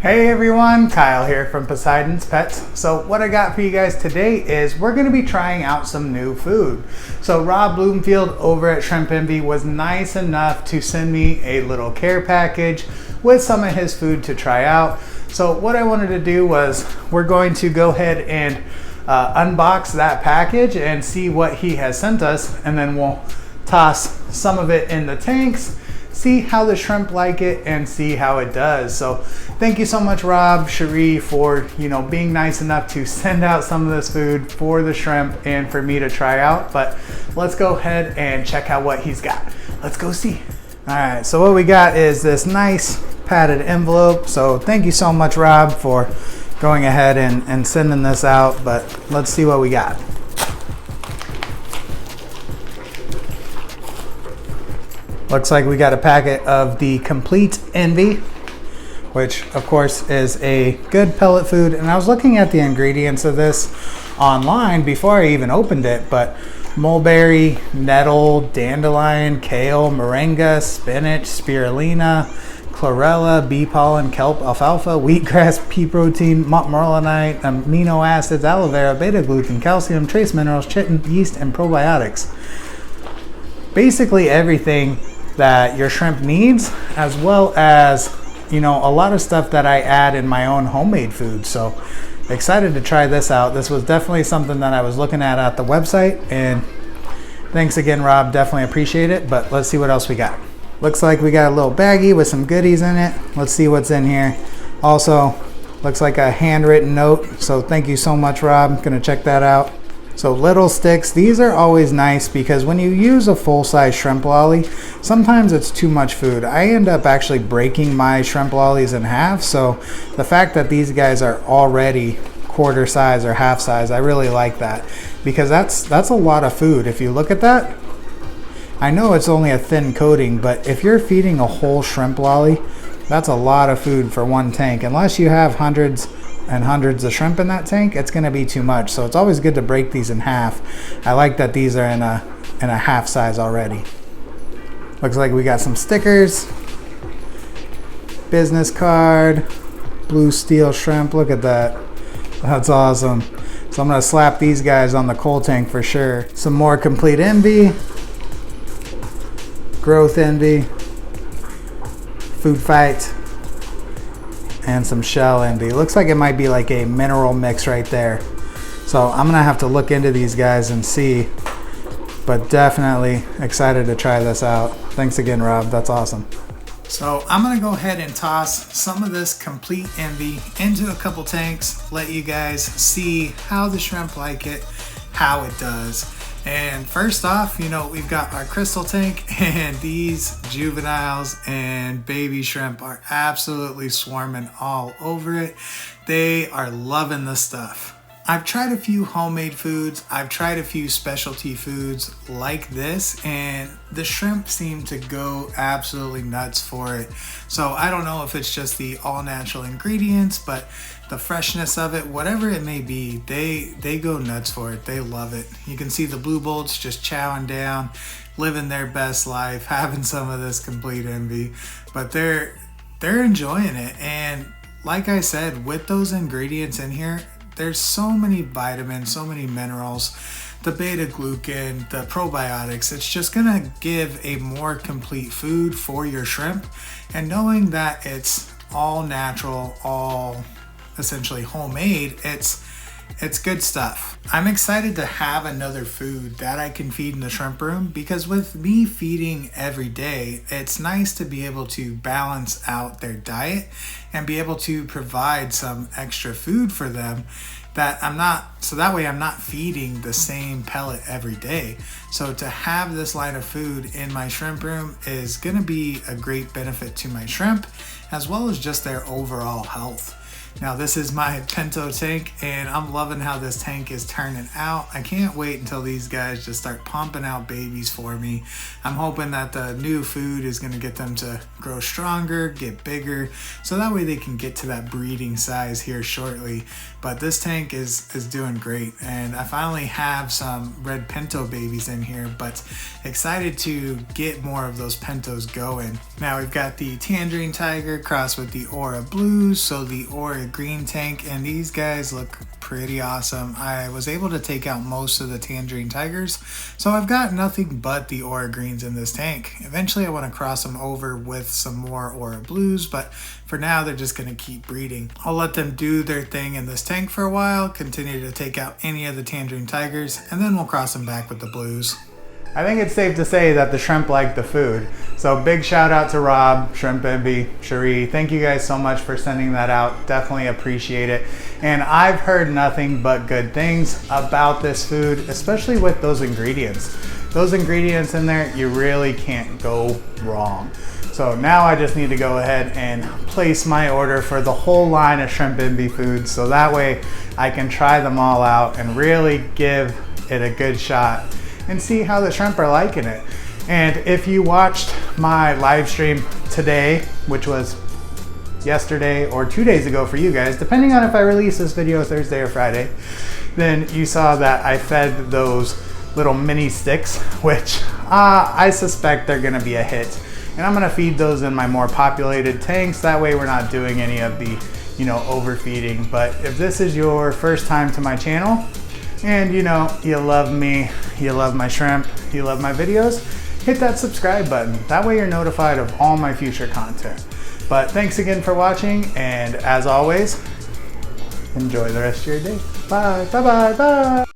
Hey everyone, Kyle here from Poseidon's Pets. So what I got for you guys today is we're going to be trying out some new food. So Rob Bloomfield over at Shrimp Envy was nice enough to send me a little care package with some of his food to try out. So what I wanted to do was we're going to go ahead and unbox that package and see what he has sent us, and then we'll toss some of it in the tanks, see how the shrimp like it, and see how it does. So thank you so much, Rob, Cherie, for being nice enough to send out some of this food for the shrimp and for me to try out. But let's go ahead and check out what he's got. Let's go see. All right, so what we got is this nice padded envelope. So thank you so much, Rob, for going ahead and sending this out. But let's see what we got. Looks like we got a packet of the Complete Envy, which of course is a good pellet food. And I was looking at the ingredients of this online before I even opened it, but mulberry, nettle, dandelion, kale, moringa, spinach, spirulina, chlorella, bee pollen, kelp, alfalfa, wheatgrass, pea protein, morellinite, amino acids, aloe vera, beta-glucan, calcium, trace minerals, chitin, yeast, and probiotics. Basically everything that your shrimp needs, as well as a lot of stuff that I add in my own homemade food. So excited to try this out. This was definitely something that I was looking at the website, and thanks again, Rob, definitely appreciate it. But let's see what else we got. Looks like we got a little baggie with some goodies in it. Let's see what's in here. Also looks like a handwritten note, so thank you so much, Rob. Gonna check that out. So little sticks, these are always nice because when you use a full-size shrimp lolly, sometimes it's too much food. I end up actually breaking my shrimp lollies in half, so the fact that these guys are already quarter size or half size, I really like that, because that's a lot of food. If you look at that, I know it's only a thin coating, but if you're feeding a whole shrimp lolly, that's a lot of food for one tank. Unless you have hundreds and hundreds of shrimp in that tank, it's going to be too much. So it's always good to break these in half. I like that these are in a half size already. Looks like we got some stickers, business card, blue steel shrimp. Look at that. That's awesome. So I'm going to slap these guys on the coal tank for sure. Some more Complete Envy, Growth Envy, Food Fight, and some Shell Envy. Looks like it might be like a mineral mix right there. So I'm gonna have to look into these guys and see, but definitely excited to try this out. Thanks again, Rob, that's awesome. So I'm gonna go ahead and toss some of this Complete Envy into a couple tanks, let you guys see how the shrimp like it, how it does. And first off, we've got our crystal tank, and these juveniles and baby shrimp are absolutely swarming all over it. They are loving the stuff. I've tried a few homemade foods, I've tried a few specialty foods like this, and the shrimp seem to go absolutely nuts for it. So I don't know if it's just the all natural ingredients, but the freshness of it, whatever it may be, they go nuts for it. They love it. You can see the blue bolts just chowing down, living their best life, having some of this Complete Envy, but they're enjoying it. And like I said, with those ingredients in here, there's so many vitamins, so many minerals, the beta-glucan, the probiotics. It's just gonna give a more complete food for your shrimp. And knowing that it's all natural, all essentially homemade, it's good stuff. I'm excited to have another food that I can feed in the shrimp room, because with me feeding every day, it's nice to be able to balance out their diet and be able to provide some extra food for them that way I'm not feeding the same pellet every day. So to have this line of food in my shrimp room is going to be a great benefit to my shrimp, as well as just their overall health. Now this is my pinto tank, and I'm loving how this tank is turning out. I can't wait until these guys just start pumping out babies for me. I'm hoping that the new food is gonna get them to grow stronger, get bigger, so that way they can get to that breeding size here shortly. But this tank is doing great, and I finally have some red pinto babies in here, but excited to get more of those pintos going. Now we've got the tangerine tiger crossed with the aura blues, so the aura green tank, and these guys look pretty awesome. I was able to take out most of the tangerine tigers, so I've got nothing but the aura greens in this tank. Eventually I want to cross them over with some more aura blues, but for now they're just going to keep breeding. I'll let them do their thing in this tank for a while, continue to take out any of the tangerine tigers, and then we'll cross them back with the blues. I think it's safe to say that the shrimp like the food. So big shout out to Rob, Shrimp Bimby, Cherie. Thank you guys so much for sending that out. Definitely appreciate it. And I've heard nothing but good things about this food, especially with those ingredients. Those ingredients in there, you really can't go wrong. So now I just need to go ahead and place my order for the whole line of Shrimp Bimby foods, so that way I can try them all out and really give it a good shot and see how the shrimp are liking it. And if you watched my live stream today, which was yesterday or 2 days ago for you guys, depending on if I release this video Thursday or Friday, then you saw that I fed those little mini sticks, which I suspect they're gonna be a hit. And I'm gonna feed those in my more populated tanks. That way we're not doing any of the, overfeeding. But if this is your first time to my channel, and you love me, you love my shrimp, you love my videos, hit that subscribe button. That way you're notified of all my future content. But thanks again for watching, and as always, enjoy the rest of your day. Bye, bye, bye, bye.